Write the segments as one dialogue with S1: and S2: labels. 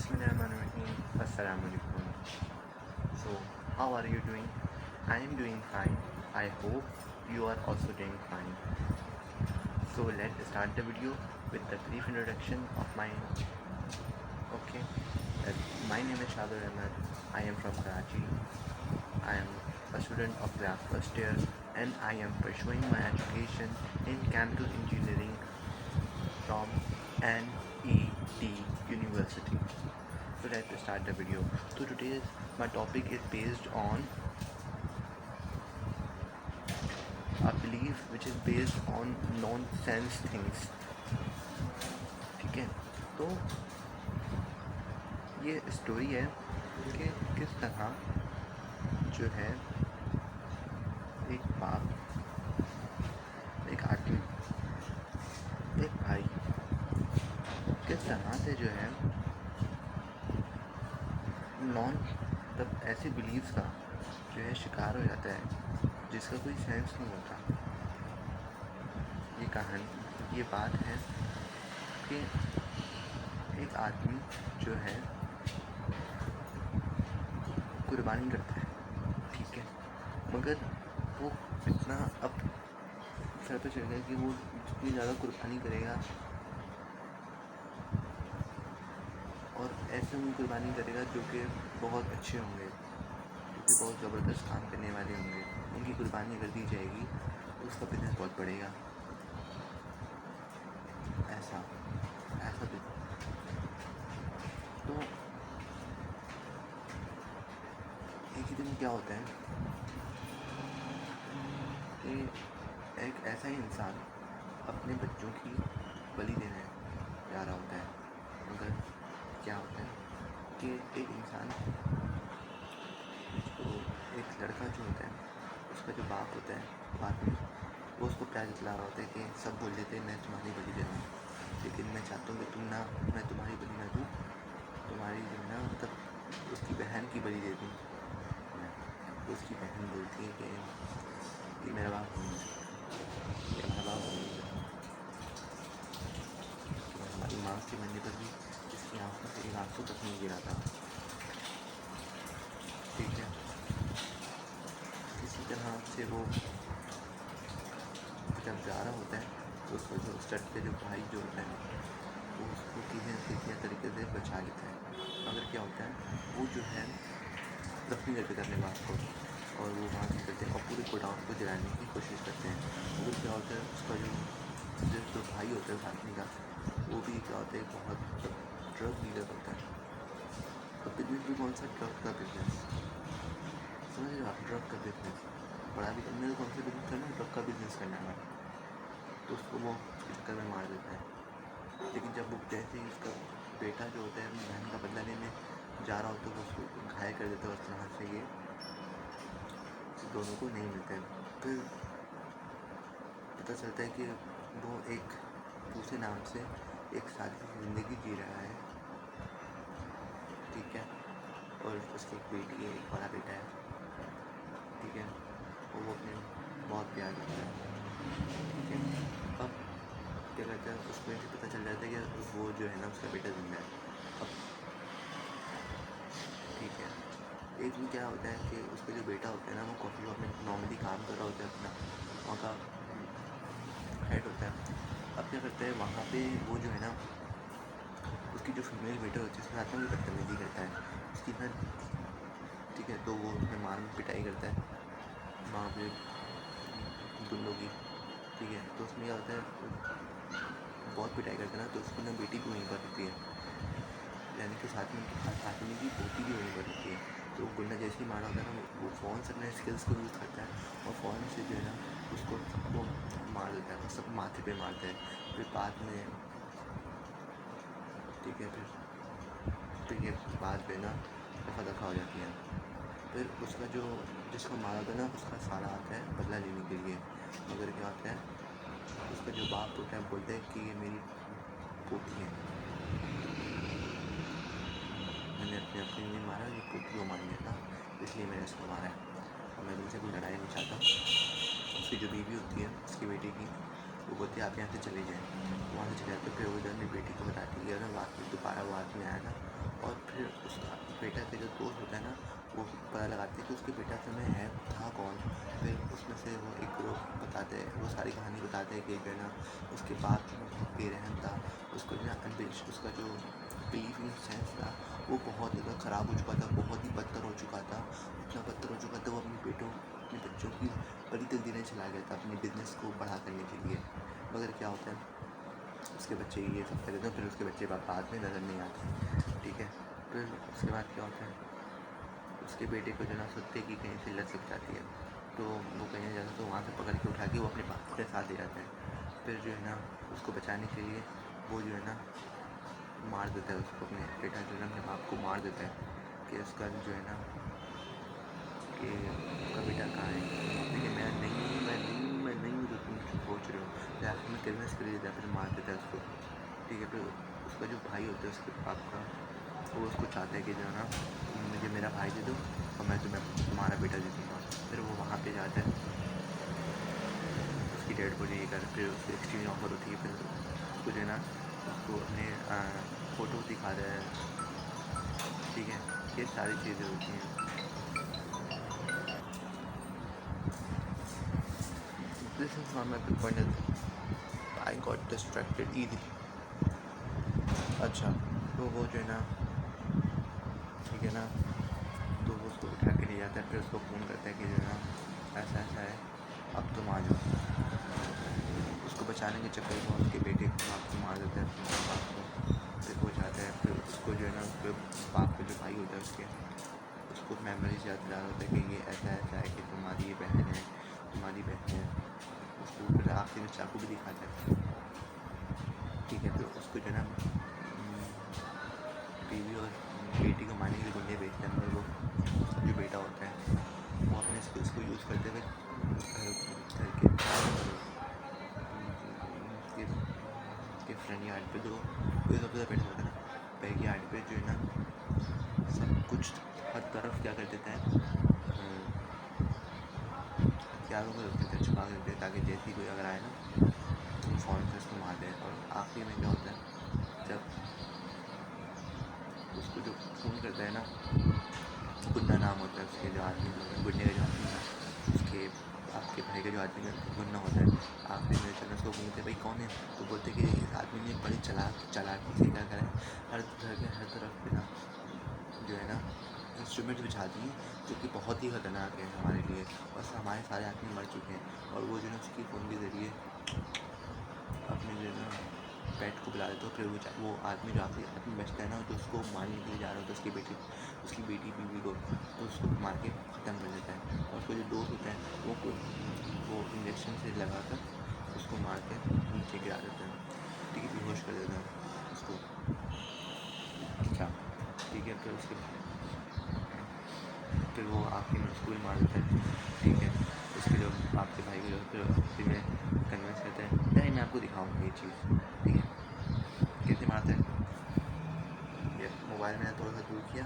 S1: Bismillahirrahmanirrahim. Assalamualaikum. So, how are you doing? I am doing fine. I hope you are also doing fine. So, let's start the video with the brief introduction of my. Okay, uh, my name is Shadur Ahmed. I am from Karachi. I am a student of class first year and I am pursuing my education in chemical engineering from NET University. So let's start the video. So today's my topic is based on a belief which is based on nonsense things. ठीक है, तो ये story है कि किस तरह जो है एक बाप, एक आदमी, एक भाई किस तरह से जो है तब ऐसे बिलीव्स का जो है शिकार हो जाता है जिसका कोई सेंस नहीं होता। ये कहानी, ये बात है कि एक आदमी जो है कुर्बानी करता है, ठीक है, मगर वो इतना अब सर पे चढ़ गया कि वो जितनी ज़्यादा कुर्बानी करेगा और ऐसे में कुर्बानी करेगा जो कि बहुत अच्छे होंगे, जो कि बहुत ज़बरदस्त काम करने वाले होंगे, उनकी कुर्बानी अगर दी जाएगी तो उसका बिजनेस बहुत बढ़ेगा। ऐसा भी तो एक ही दिन क्या होता है कि एक ऐसा ही इंसान अपने बच्चों की बलि देने जा रहा होता है, मगर क्या होता है कि एक इंसान तो एक लड़का जो होता है, उसका जो बाप होता है बाद में, वो उसको प्यार दिला रहा होता है कि सब बोल देते हैं मैं तुम्हारी बलि दे रहा हूँ, लेकिन मैं चाहता हूँ कि तुम ना, मैं तुम्हारी बलि ना दूँ, तुम्हारी जो है ना मतलब उसकी बहन की बलि दे दूँ। तो उसकी बहन बोलती है कि ये मेरा बाप नहीं है, ये हमारा बाप नहीं है। हमारी माँ के मरने पर भी इसकी आंखों से एक आंसू तक नहीं गिरा था, ठीक है। इसी तरह से वो जब जा रहा होता है तो उसको जो स्टड के जो भाई जो होता है वो उसको किसी न किसी तरीके से बचा लेता है, मगर क्या होता है वो जो है दफन करके करने बात को, और वो वहाँ से करते हैं और पूरे गोडाउन को जलाने की कोशिश करते हैं। मगर क्या होता है उसका जो भाई होता है उस आदमी का, वो भी क्या होता है बहुत ड्रग डीलर होता है। तो बिजनेस भी कौन सा, ड्रग का बिजनेस, समझ रहे हो आप, ड्रग का बिजनेस। बड़ा भी करना है, कौन सा बिजनेस करना है, ड्रग का बिजनेस करना है, तो उसको वो उसके चक्कर में मार देता है। लेकिन जब वो जैसे ही उसका बेटा जो होता है बहन का बदला लेने जा रहा होता है, वो उसको घायल कर देता है उस तरह से ये दोनों को नहीं मिलते हैं। फिर पता चलता है कि वो एक दूसरे नाम से एक सादी ज़िंदगी जी रहा है, ठीक है, और उसकी एक बेटी है, एक बड़ा बेटा है, ठीक है, और वो अपने बहुत प्यार करता है, ठीक है। अब क्या करता है, उसको ऐसे पता चल जाता है कि वो जो है ना उसका बेटा जिंदा है। अब ठीक है, एक दिन क्या होता है कि उसका जो बेटा होता है ना वो कॉफ़ी शॉप में नॉर्मली काम कर रहा होता है, अपना वहाँ का हेड होता है। अब क्या करता है वहाँ पे वो जो है ना उसकी जो फीमेल वेटर होती है उसके साथ में भी बदतमीजी करता है उसकी ना, ठीक है, तो वो उसमें मार पिटाई करता है वहाँ पे गुंडों की, ठीक है। तो उसमें क्या होता है बहुत पिटाई करता है ना, तो उसकी ना बेटी भी वहीं पर होती है, यानी कि साथ में की पोती भी वहीं पर होती है। तो वो गुंडा जैसे ही मारा होता है ना वो फ़ौरन से अपने स्किल्स को यूज़ करता है और फ़ौरन से जो है ना उसको सबको मार देता है, सब माथे पे मारता है। फिर बाद में, ठीक है, फिर ये बाद में ना दफ़ा दफ़ा हो जाती है। फिर उसका जो जिसको मारा था ना उसका साला आता है बदला लेने के लिए, मगर क्या होता है उसका जो बाप होता है बोलता है कि ये मेरी पोती है, मैंने अपनी नहीं मारा, ये पोती को मार दिया था, इसलिए मैंने इसको मारा है और मैं तुमसे कोई लड़ाई नहीं चाहता। उसकी जो बीवी होती है उसकी बेटी की, वो बोलती है आप यहाँ से चले जाएँ, वहाँ से चले जाते। फिर वो जो अपनी बेटी को बताती है अगर वाकई दोबारा वो आदमी आया ना और फिर उसका बेटा के जो दोस्त होता है ना, वो पता लगाते हैं कि उसके बेटा में है था कौन। फिर उसमें से वो एक ग्रुप बताते हैं, वो सारी कहानी बताते हैं कि जो है ना उसके बाप जो है बहुत बेरहम था। उसको जो है अनबिश उसका जो बिलीफ इन सेंस था वो बहुत ज़्यादा ख़राब हो चुका था, बहुत ही बदतर हो चुका था। इतना बदतर हो चुका था वो अपने बच्चों की बड़ी तकदीरें चला गया था अपने बिजनेस को बढ़ा करने के लिए। मगर क्या होता है, उसके बच्चे ये सब कर देते हैं, फिर उसके बच्चे बाद में नज़र नहीं आते। ठीक है, फिर उसके बाद क्या होता है, उसके बेटे को जो ना सुनते कि कहीं से लत लग जाती है, तो वो कहीं जाता तो वहाँ से पकड़ के उठा के वो अपने बाप के साथ ले जाता है। फिर जो है ना उसको बचाने के लिए वो जो है ना मार देता है उसको, अपने बेटा जो है ना अपने बाप को मार देता है कि उसका जो है ना कि आपका बेटा कहाँ है। देखिए मैं नहीं हूँ जो तुम सोच रहे हो, या मैं कन्विंस कर देता है, फिर मार देता है उसको। ठीक है, फिर उसका जो भाई होता है उसके बाप का, वो उसको चाहता है कि जो है ना मुझे मेरा भाई दे दो और मैं तुम्हारा बेटा दे दूँगा। फिर वो वहाँ पे जाता है, उसकी डेड बॉडी कर, फिर उसको एक्सचेंज ऑफर होती है, फिर उसको जो है ना उसको अपने फ़ोटो दिखा रहा है। ठीक है, ये सारी चीज़ें होती हैं। This is not my big point, I got distracted easily. अच्छा, तो वो जो है ना, ठीक है ना, तो वो उसको उठा के ले जाता है, फिर उसको फ़ोन करता है कि जो है ना ऐसा ऐसा है, अब तुम आ जाओ। उसको बचाने के चक्कर में उसके बेटे को बाप को मार देता है, उसके बाप को। फिर वो जाता है, फिर उसको जो है ना उसके बाप का जो भाई होता है उसको मेमोरीज याद दिला होता है कि ये ऐसा ऐसा है कि तुम्हारी ये बहन है, तुम्हारी बहन है। उसको फिर आखिर में चाकू भी दिखाता है। ठीक है, फिर उसको जो है ना बीवी और बेटी को मारने के लिए गुंडे भेजते हैं, मगर वो जो बेटा होता है वो अपने स्किल्स को यूज़ करते हुए घर के फ्रंट यार्ड पे जो सबसे ज़्यादा पेड़ होता है ना, बैक यार्ड पे जो है ना सब कुछ हर तरफ क्या कर देता है, हथियारों को रख देता है, छुपा के रख देता है, ताकि जैसे ही कोई अगर आए ना तो फ़ौरन से उसको मार दे। और आखिरी में क्या होता है, जब उसको जो फ़ोन करता है ना, गुन्ना नाम होता है उसके जो आदमी होता है, गुन्ने का जो आदमी है, उसके आपके भाई का जो आदमी का गुन्ना होता है। आखिरी में चलो उसको पूछते भाई कौन है, तो बोलते कि इस आदमी ने बड़ी चालाकी से क्या करा है, हर घर के हर तरफ पे ना जो है ना इंस्ट्रूमेंट बिछा दिए जो कि बहुत ही ख़तरनाक है हमारे लिए, और हमारे सारे आदमी मर चुके हैं। और वो जो है उसकी फ़ोन के ज़रिए अपने जो है ना पेट को बुला देते हो, फिर वो आदमी जो आखिरी आदमी बचता है ना, जो उसको मारने के लिए जा रहा होता है उसकी बेटी बीवी को, तो उसको मार के ख़त्म कर देता है। और उसका जो दोस्त होता है वो इंजेक्शन से लगा कर उसको मार के नीचे गिरा देता है। ठीक है, बेहोश कर देता है उसको। अच्छा, ठीक है, फिर वो आखिर में उसको भी मार देता है। ठीक है, उसके जो आपके भाई को जो फिर आखिर में कन्विंस करता है, नहीं मैं आपको दिखाऊंगा ये चीज़। ठीक है, कैसे मारता है, ये मोबाइल मैंने थोड़ा सा दूर किया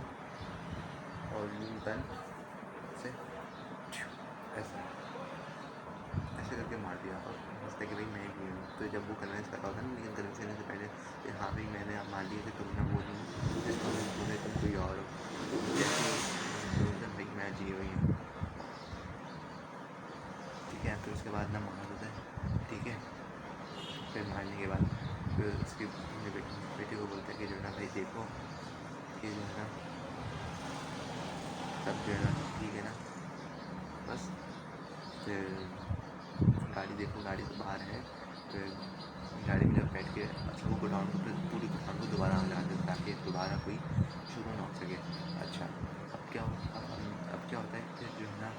S1: और यूँ गन से ऐसे ऐसे करके मार दिया, और हंसते कि भाई मैं ही हूँ। तो जब वो कन्विंस कर रहा होता है ना, लेकिन कन्विंस करने से पहले कि हाँ भाई मैंने अब मान लिया कि तुम ना वो नहीं, तुम कोई और हो, जैसे भाई मैं जी हुई हूँ। ठीक है, फिर उसके बाद ना मार देता है। ठीक है, फिर मारने के बाद फिर उसकी बेटी को बोलता है कि जो है ना भाई देखो कि जो है ना सब जो है ना ठीक है ना, बस फिर गाड़ी देखो, गाड़ी तो बाहर है। फिर गाड़ी में जब बैठ के अच्छा वो गोडाउन को पूरी गोडाउन को दोबारा लगा देते ताकि दोबारा कोई शुरू ना हो सके। अच्छा, अब क्या होता है कि जो है ना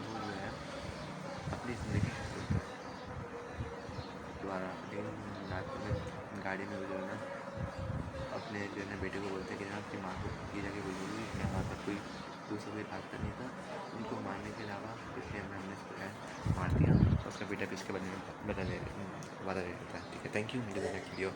S1: वो जो है अपनी ज़िंदगी शुरू करता है दोबारा, लेकिन रात में गाड़ी में वो जो है ना अपने जो है ना बेटे को बोलते हैं कि अपनी माँ को ये जाके बोलिए कि हमारे पास कोई दूसरा कोई रास्ता नहीं था उनको मारने के अलावा, इसलिए हमने इसको है मार दिया। और उसका बेटा भी इसके वादा दे देता है। ठीक है, थैंक यू, मेरे वीडियो